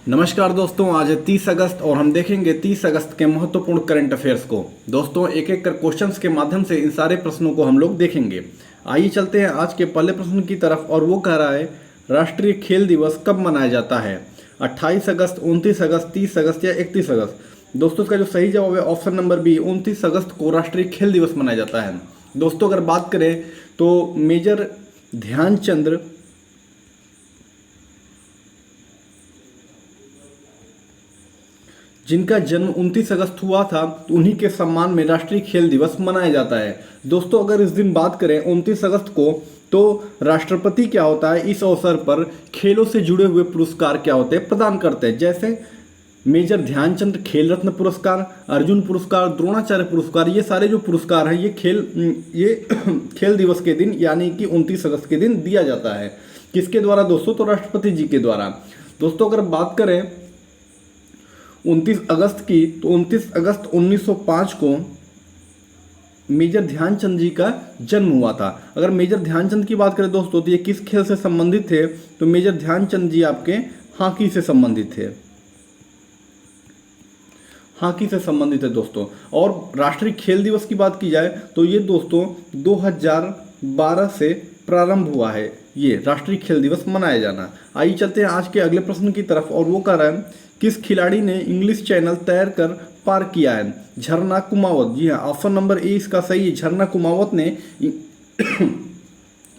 नमस्कार दोस्तों, आज है 30 अगस्त और हम देखेंगे 30 अगस्त के महत्वपूर्ण करंट अफेयर्स को। दोस्तों एक एक कर क्वेश्चंस के माध्यम से इन सारे प्रश्नों को हम लोग देखेंगे। आइए चलते हैं आज के पहले प्रश्न की तरफ और वो कह रहा है राष्ट्रीय खेल दिवस कब मनाया जाता है? 28 अगस्त, 29 अगस्त, 30 अगस्त या 31 अगस्त। दोस्तों इसका जो सही जवाब है ऑप्शन नंबर बी, 29 अगस्त को राष्ट्रीय खेल दिवस मनाया जाता है। दोस्तों अगर बात करें तो मेजर ध्यानचंद जिनका जन्म 29 अगस्त हुआ था तो उन्हीं के सम्मान में राष्ट्रीय खेल दिवस मनाया जाता है। दोस्तों अगर इस दिन बात करें 29 अगस्त को तो राष्ट्रपति क्या होता है इस अवसर पर खेलों से जुड़े हुए पुरस्कार क्या होते हैं प्रदान करते हैं, जैसे मेजर ध्यानचंद खेल रत्न पुरस्कार, अर्जुन पुरस्कार, द्रोणाचार्य पुरस्कार। ये सारे जो पुरस्कार हैं ये खेल दिवस के दिन यानी कि 29 अगस्त के दिन दिया जाता है। किसके द्वारा दोस्तों? तो राष्ट्रपति जी के द्वारा। दोस्तों अगर बात करें 29 अगस्त की तो 29 अगस्त 1905 को मेजर ध्यानचंद जी का जन्म हुआ था। अगर मेजर ध्यानचंद की बात करें दोस्तों तो ये किस खेल से संबंधित थे? तो मेजर ध्यानचंद जी आपके हॉकी से संबंधित थे, हॉकी से संबंधित है दोस्तों। और राष्ट्रीय खेल दिवस की बात की जाए तो ये दोस्तों 2012 से प्रारंभ हुआ है ये राष्ट्रीय खेल दिवस मनाया जाना। आइए चलते हैं आज के अगले प्रश्न की तरफ और वो कह रहा है किस खिलाड़ी ने इंग्लिश चैनल तैर कर पार किया है? झरना कुमावत। जी हाँ, ऑप्शन नंबर ए इसका सही है। झरना कुमावत ने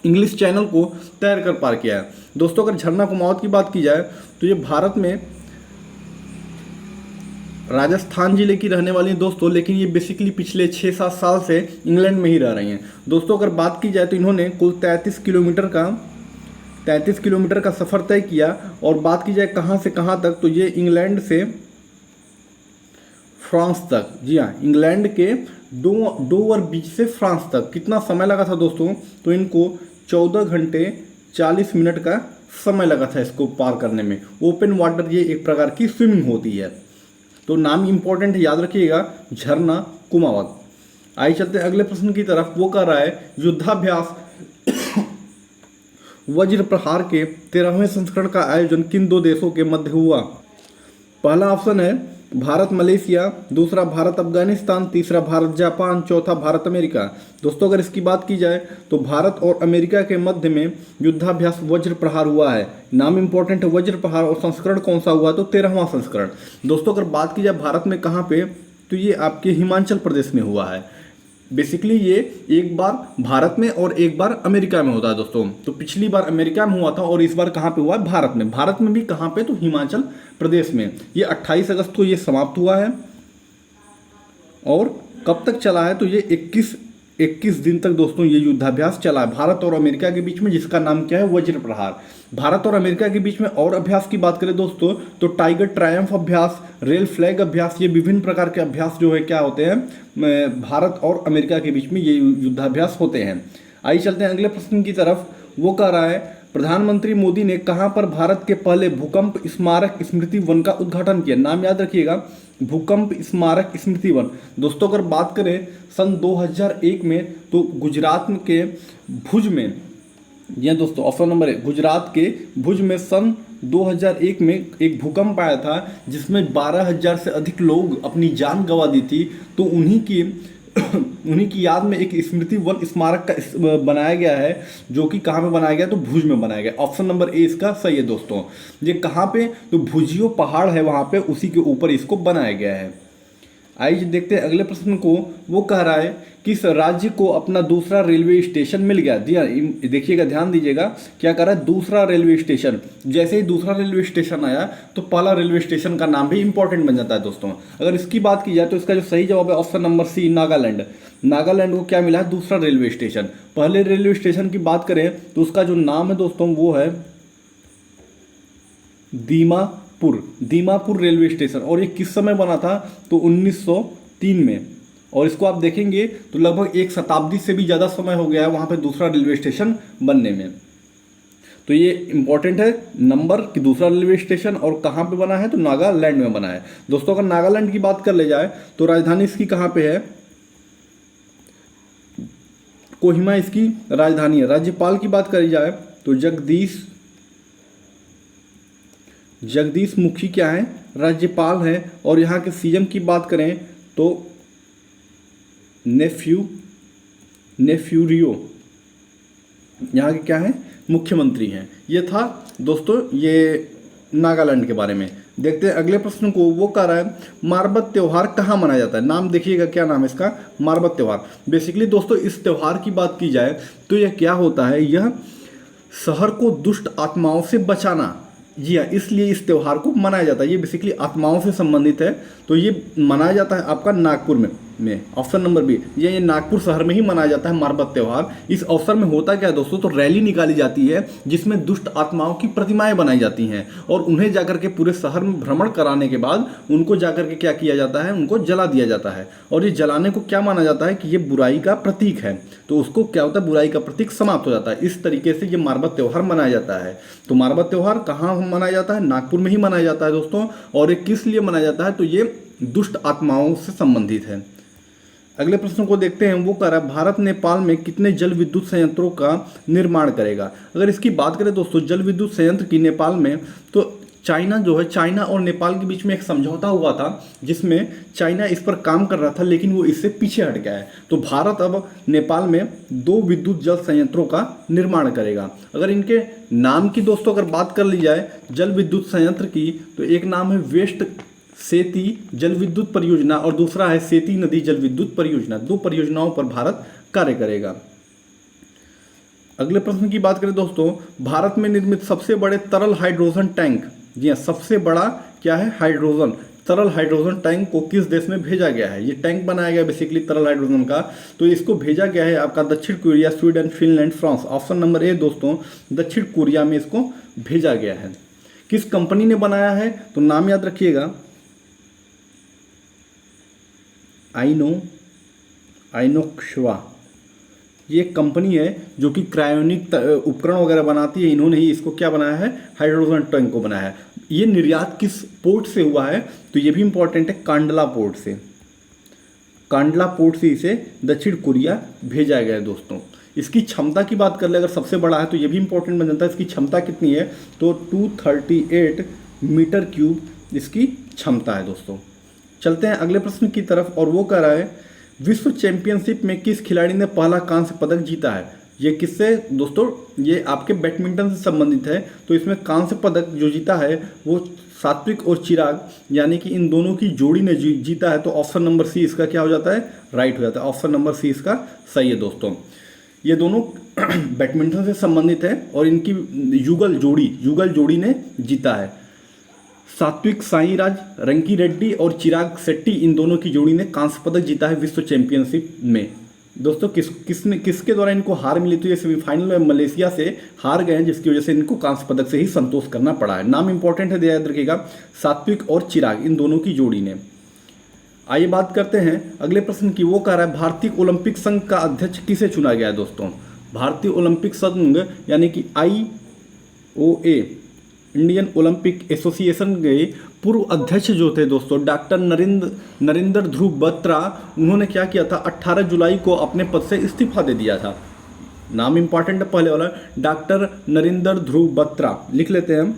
इंग्लिश चैनल को तैर कर पार किया है। दोस्तों अगर झरना कुमावत की बात की जाए तो ये भारत में राजस्थान जिले की रहने वाली हैं दोस्तों, लेकिन ये बेसिकली पिछले 6-7 साल से इंग्लैंड में ही रह रही हैं। दोस्तों अगर बात की जाए तो इन्होंने कुल 33 किलोमीटर का सफ़र तय किया। और बात की जाए कहाँ से कहाँ तक तो ये इंग्लैंड से फ्रांस तक। जी हाँ, इंग्लैंड के डोवर बीच से फ्रांस तक कितना समय लगा था दोस्तों? तो इनको 14 घंटे 40 मिनट का समय लगा था इसको पार करने में। ओपन वाटर ये एक प्रकार की स्विमिंग होती है, तो नाम इंपॉर्टेंट है, याद रखिएगा, झरना कुमावत। आइए चलते हैं अगले प्रश्न की तरफ। वो कर रहा है युद्धाभ्यास वज्र प्रहार के 13वें संस्करण का आयोजन किन दो देशों के मध्य हुआ? पहला ऑप्शन है भारत मलेशिया, दूसरा भारत अफगानिस्तान, तीसरा भारत जापान, चौथा भारत अमेरिका। दोस्तों अगर इसकी बात की जाए तो भारत और अमेरिका के मध्य में युद्धाभ्यास वज्र प्रहार हुआ है। नाम इंपॉर्टेंट है वज्र प्रहार। और संस्करण कौन सा हुआ? तो 13वां संस्करण। दोस्तों अगर बात की जाए भारत में कहाँ पे तो ये आपके हिमाचल प्रदेश में हुआ है। बेसिकली ये एक बार भारत में और एक बार अमेरिका में होता है दोस्तों। तो पिछली बार अमेरिका में हुआ था और इस बार कहाँ पे हुआ है? भारत में। भारत में भी कहाँ पे? तो हिमाचल प्रदेश में। ये 28 अगस्त को ये समाप्त हुआ है और कब तक चला है? तो ये 21 दिन तक दोस्तों ये युद्धाभ्यास चला है भारत और अमेरिका के बीच में, जिसका नाम क्या है? वज्र प्रहार। भारत और अमेरिका के बीच में और अभ्यास की बात करें दोस्तों तो टाइगर ट्रायम्फ अभ्यास, रेल फ्लैग अभ्यास, ये विभिन्न प्रकार के अभ्यास जो है क्या होते हैं भारत और अमेरिका के बीच में ये युद्धाभ्यास होते हैं। आइए चलते हैं अगले प्रश्न की तरफ। वो कह रहा है प्रधानमंत्री मोदी ने कहां पर भारत के पहले भूकंप स्मारक स्मृति वन का उद्घाटन किया? नाम याद रखिएगा, भूकंप स्मारक स्मृति वन। दोस्तों अगर बात करें सन 2001 में तो गुजरात के भुज में, यह दोस्तों ऑप्शन नंबर है, गुजरात के भुज में सन 2001 में एक भूकंप आया था जिसमें 12,000 से अधिक लोग अपनी जान गंवा दी थी। तो उन्हीं की याद में एक स्मृति वन स्मारक का बनाया गया है, जो कि कहाँ पे बनाया गया? तो भुज में बनाया गया। ऑप्शन नंबर ए इसका सही है दोस्तों। ये कहाँ पे? तो भुजियो पहाड़ है वहाँ पे, उसी के ऊपर इसको बनाया गया है। आइए देखते हैं अगले प्रश्न को। वो कह रहा है किस राज्य को अपना दूसरा रेलवे स्टेशन मिल गया? देखिएगा, ध्यान दीजिएगा, क्या कर रहा है? दूसरा रेलवे स्टेशन। जैसे ही दूसरा रेलवे स्टेशन आया तो पहला रेलवे स्टेशन का नाम भी इंपॉर्टेंट बन जाता है दोस्तों। अगर इसकी बात की जाए तो इसका जो सही जवाब है option number C, Nagaland. Nagaland को क्या मिला है? दूसरा रेलवे स्टेशन। पहले रेलवे स्टेशन की बात करें तो उसका जो नाम है दोस्तों वो है दीमापुर रेलवे स्टेशन। और ये किस समय बना था? तो 1903 में। और इसको आप देखेंगे तो लगभग 1 शताब्दी से भी ज़्यादा समय हो गया है वहाँ पे दूसरा रेलवे स्टेशन बनने में। तो ये इंपॉर्टेंट है नंबर कि दूसरा रेलवे स्टेशन और कहाँ पे बना है? तो नागालैंड में बना है। दोस्तों अगर नागालैंड की बात कर ले जाए तो राजधानी इसकी कहाँ पे है? कोहिमा इसकी राजधानी है। राज्यपाल की बात करी जाए तो जगदीश जगदीश मुखी क्या है, राज्यपाल हैं। और यहाँ के सीएम की बात करें तो नेफ्यूरियो यहाँ के क्या है, मुख्यमंत्री हैं। ये था दोस्तों ये नागालैंड के बारे में। देखते हैं अगले प्रश्न को। वो कह रहा है मारबत त्यौहार कहाँ मनाया जाता है। नाम देखिएगा, क्या नाम है इसका, मारबत त्यौहार। बेसिकली दोस्तों इस त्यौहार की बात की जाए तो यह क्या होता है, यह शहर को दुष्ट आत्माओं से बचाना, जी हाँ, इसलिए इस त्यौहार को मनाया जाता है। ये बेसिकली आत्माओं से संबंधित है, तो ये मनाया जाता है आपका नागपुर में ऑप्शन नंबर बी, ये नागपुर शहर में ही मनाया जाता है मारबत त्यौहार। इस अवसर में होता क्या है दोस्तों, तो रैली निकाली जाती है जिसमें दुष्ट आत्माओं की प्रतिमाएं बनाई जाती हैं और उन्हें जाकर के पूरे शहर में भ्रमण कराने के बाद उनको जाकर के क्या किया जाता है, उनको जला दिया जाता है। और ये जलाने को क्या माना जाता है कि ये बुराई का प्रतीक है, तो उसको क्या होता है, बुराई का प्रतीक समाप्त हो जाता है। इस तरीके से ये मारबत त्यौहार मनाया जाता है। तो मारबत त्यौहार कहाँ मनाया जाता है, नागपुर में ही मनाया जाता है दोस्तों। और ये किस लिए मनाया जाता है, तो ये दुष्ट आत्माओं से संबंधित है। अगले प्रश्न को देखते हैं। वो कह रहा है भारत नेपाल में कितने जल विद्युत संयंत्रों का निर्माण करेगा। अगर इसकी बात करें दोस्तों जल विद्युत संयंत्र की नेपाल में, तो चाइना जो है, चाइना और नेपाल के बीच में एक समझौता हुआ था जिसमें चाइना इस पर काम कर रहा था लेकिन वो इससे पीछे हट गया है। तो भारत अब नेपाल में 2 विद्युत जल संयंत्रों का निर्माण करेगा। अगर इनके नाम की दोस्तों अगर बात कर ली जाए जल विद्युत संयंत्र की, तो एक नाम है वेस्ट सेती जल विद्युत परियोजना और दूसरा है सेती नदी जल विद्युत परियोजना। 2 परियोजनाओं पर भारत कार्य करेगा। अगले प्रश्न की बात करें दोस्तों, भारत में निर्मित सबसे बड़े तरल हाइड्रोजन टैंक, जी हाँ, सबसे बड़ा क्या है, हाइड्रोजन, तरल हाइड्रोजन टैंक को किस देश में भेजा गया है। ये टैंक बनाया गया बेसिकली तरल हाइड्रोजन का, तो इसको भेजा गया है आपका दक्षिण Korea, Sweden, Finland, France. Option number A दोस्तों, दक्षिण कोरिया में इसको भेजा गया है। किस कंपनी ने बनाया है, तो नाम याद रखिएगा, आइनोक्सवा। ये एक कंपनी है जो कि क्रायोनिक उपकरण वगैरह बनाती है। इन्होंने ही इसको क्या बनाया है, हाइड्रोजन टैंक को बनाया है। ये निर्यात किस पोर्ट से हुआ है, तो ये भी इंपॉर्टेंट है, कांडला पोर्ट से। कांडला पोर्ट से इसे दक्षिण कोरिया भेजा गया है दोस्तों। इसकी क्षमता की बात कर ले अगर सबसे बड़ा है, तो ये भी इंपॉर्टेंट बन जाता है। इसकी क्षमता कितनी है, तो 238 मीटर क्यूब इसकी क्षमता है दोस्तों। चलते हैं अगले प्रश्न की तरफ। और वो कह रहा है विश्व चैंपियनशिप में किस खिलाड़ी ने पहला कांस्य पदक जीता है। ये किससे दोस्तों, ये आपके बैडमिंटन से संबंधित है। तो इसमें कांस्य पदक जो जीता है वो सात्विक और चिराग, यानी कि इन दोनों की जोड़ी ने जीता है। तो ऑप्शन नंबर सी इसका क्या हो जाता है, राइट हो जाता है। ऑप्शन नंबर सी इसका सही है दोस्तों। ये दोनों बैडमिंटन से संबंधित है और इनकी युगल जोड़ी ने जीता है। सात्विक साईराज रंकी रेड्डी और चिराग शेट्टी, इन दोनों की जोड़ी ने कांस्य पदक जीता है विश्व चैंपियनशिप में। दोस्तों किसके द्वारा इनको हार मिली, तो ये सेमीफाइनल में मलेशिया से हार गए हैं, जिसकी वजह से इनको कांस्य पदक से ही संतोष करना पड़ा है। नाम इंपॉर्टेंट है, याद रखिएगा, सात्विक और चिराग, इन दोनों की जोड़ी ने। आइए बात करते हैं अगले प्रश्न की। वो कह रहा है भारतीय ओलंपिक संघ का अध्यक्ष किसे चुना गया है दोस्तों। भारतीय ओलंपिक संघ यानी कि IOA, इंडियन ओलंपिक एसोसिएशन के पूर्व अध्यक्ष जो थे दोस्तों डॉक्टर नरेंद्र ध्रुव बत्रा, उन्होंने क्या किया था, 18 जुलाई को अपने पद से इस्तीफा दे दिया था। नाम इंपॉर्टेंट है पहले वाला, डॉक्टर नरेंद्र ध्रुव बत्रा, लिख लेते हैं हम,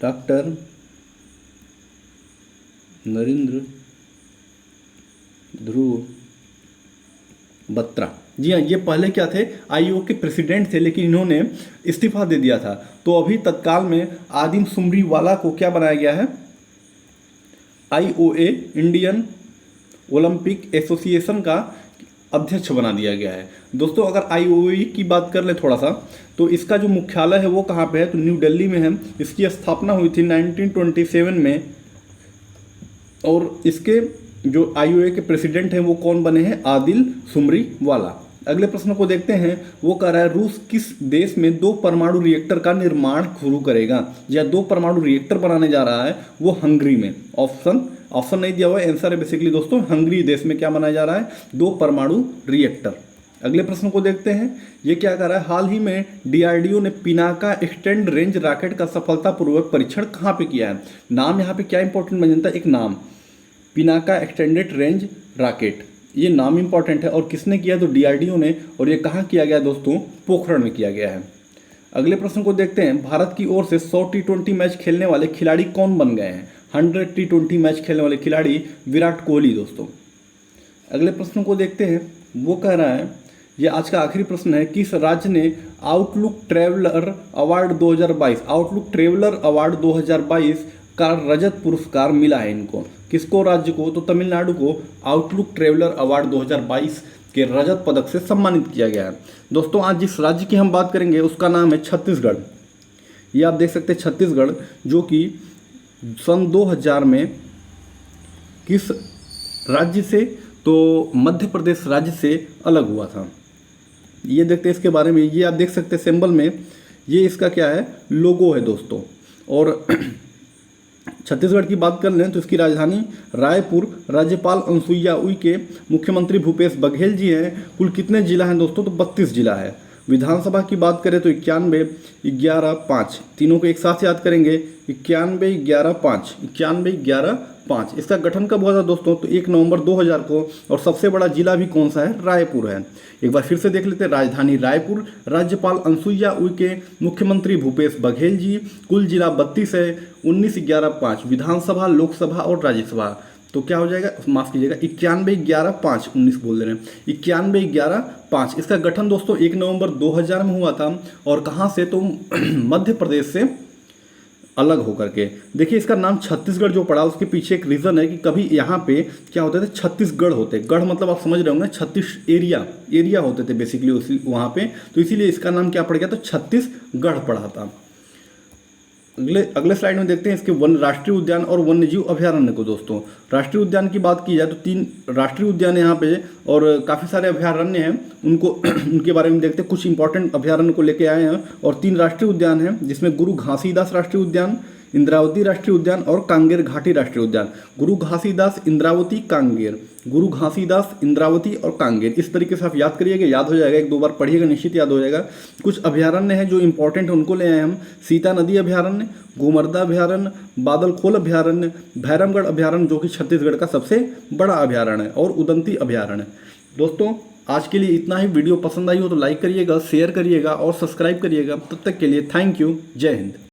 डॉक्टर नरेंद्र ध्रुव बत्रा। जी हाँ, ये पहले क्या थे, IOA के प्रेसिडेंट थे, लेकिन इन्होंने इस्तीफा दे दिया था। तो अभी तत्काल में आदिम सुमरी वाला को क्या बनाया गया है, IOA इंडियन ओलंपिक एसोसिएशन का अध्यक्ष बना दिया गया है दोस्तों। अगर IOA की बात कर ले थोड़ा सा, तो इसका जो मुख्यालय है वो कहाँ पे है, तो न्यू दिल्ली में है। इसकी स्थापना हुई थी 1927 में और इसके जो IOA के प्रेसिडेंट हैं वो कौन बने हैं, आदिल सुमरी वाला। अगले प्रश्न को देखते हैं। वो कह रहा है रूस किस देश में 2 परमाणु रिएक्टर का निर्माण शुरू करेगा, या 2 परमाणु रिएक्टर बनाने जा रहा है, वो हंगरी में। ऑप्शन नहीं दिया हुआ है, आंसर है बेसिकली दोस्तों हंगरी देश में क्या बनाया जा रहा है, 2 परमाणु रिएक्टर। अगले प्रश्न को देखते हैं। ये क्या कर रहा है, हाल ही में DRDO ने पिनाका एक्सटेंड रेंज रॉकेट का सफलतापूर्वक परीक्षण कहाँ पे किया है। नाम यहाँ पे क्या इंपॉर्टेंट बन जाता है, एक नाम, पिनाका एक्सटेंडेड रेंज रॉकेट, ये नाम इंपॉर्टेंट है। और किसने किया, तो DRDO ने। और ये कहाँ किया गया दोस्तों, पोखरण में किया गया है। अगले प्रश्न को देखते हैं, भारत की ओर से 100 टी20 मैच खेलने वाले खिलाड़ी कौन बन गए हैं? 100 टी20 मैच खेलने वाले खिलाड़ी विराट कोहली दोस्तों। अगले प्रश्न को देखते हैं, वो कह रहा है, ये आज का आखिरी प्रश्न है, किस राज्य ने आउटलुक ट्रैवलर अवार्ड 2022 का रजत पुरस्कार मिला है इनको? किसको राज्य को? तो तमिलनाडु को आउटलुक ट्रैवलर अवार्ड 2022 के रजत पदक से सम्मानित किया गया है। दोस्तों आज जिस राज्य की हम बात करेंगे उसका नाम है छत्तीसगढ़। ये आप देख सकते हैं छत्तीसगढ़, जो कि सन 2000 में किस राज्य से? तो मध्य प्रदेश राज्य से अलग हुआ था। ये देखते हैं इसके बारे में, ये आप देख सकते हैं सिंबल में, ये इसका क्या है? लोगो है दोस्तों। और छत्तीसगढ़ की बात कर लें तो इसकी राजधानी रायपुर, राज्यपाल अनुसुईया उइके, मुख्यमंत्री भूपेश बघेल जी हैं। कुल कितने जिला हैं दोस्तों? तो 32 जिला है। विधानसभा की बात करें तो 91, 11, 5, तीनों को एक साथ याद करेंगे, 91, 11, 5, 91, 11, 5। इसका गठन कब हुआ था दोस्तों? तो 1 नवंबर 2000 को। और सबसे बड़ा जिला भी कौन सा है? रायपुर है। एक बार फिर से देख लेते हैं, राजधानी रायपुर, राज्यपाल अनुसुईया उइके, मुख्यमंत्री भूपेश बघेल जी, कुल जिला 32 है, 19, 11, 5, विधानसभा, लोकसभा और राज्यसभा। तो क्या हो जाएगा? माफ कीजिएगा, 91, 11, 5, 19 बोल दे रहे हैं, 91, 11, 5। इसका गठन दोस्तों 1 नवंबर 2000 में हुआ था। और कहाँ से? तो मध्य प्रदेश से अलग होकर के। देखिए इसका नाम छत्तीसगढ़ जो पड़ा उसके पीछे एक रीज़न है कि कभी यहाँ पे क्या होते थे? छत्तीसगढ़ होते, गढ़ मतलब आप समझ रहे होंगे, 36 एरिया होते थे बेसिकली उसी वहाँ पे, तो इसीलिए इसका नाम क्या पड़ गया? तो छत्तीसगढ़ पड़ा था। अगले स्लाइड में देखते हैं इसके वन राष्ट्रीय उद्यान और वन्यजीव अभयारण्य को दोस्तों। राष्ट्रीय उद्यान की बात की जाए तो 3 राष्ट्रीय उद्यान है यहाँ पे और काफ़ी सारे अभयारण्य हैं, उनको उनके बारे में देखते हैं। कुछ इंपॉर्टेंट अभयारण्य को लेके आए हैं और 3 राष्ट्रीय उद्यान हैं, जिसमें गुरु घासीदास राष्ट्रीय उद्यान, इंद्रावती राष्ट्रीय उद्यान और कांगेर घाटी राष्ट्रीय उद्यान। गुरु घासीदास, इंद्रावती, कांगेर, गुरु घासीदास, इंद्रावती और कांगेर, इस तरीके से आप याद करिएगा, याद हो जाएगा, 1-2 बार पढ़िएगा, निश्चित याद हो जाएगा। कुछ अभयारण्य हैं जो इंपॉर्टेंट है, उनको ले आए हम। सीता नदी अभयारण्य, गोमर्दा अभयारण्य, बादलखोल अभयारण्य, भैरमगढ़ अभयारण्य जो कि छत्तीसगढ़ का सबसे बड़ा अभयारण्य है, और उदंती अभयारण्य। दोस्तों आज के लिए इतना ही। वीडियो पसंद आई हो तो लाइक करिएगा, शेयर करिएगा और सब्सक्राइब करिएगा। तब तक के लिए थैंक यू। जय हिंद।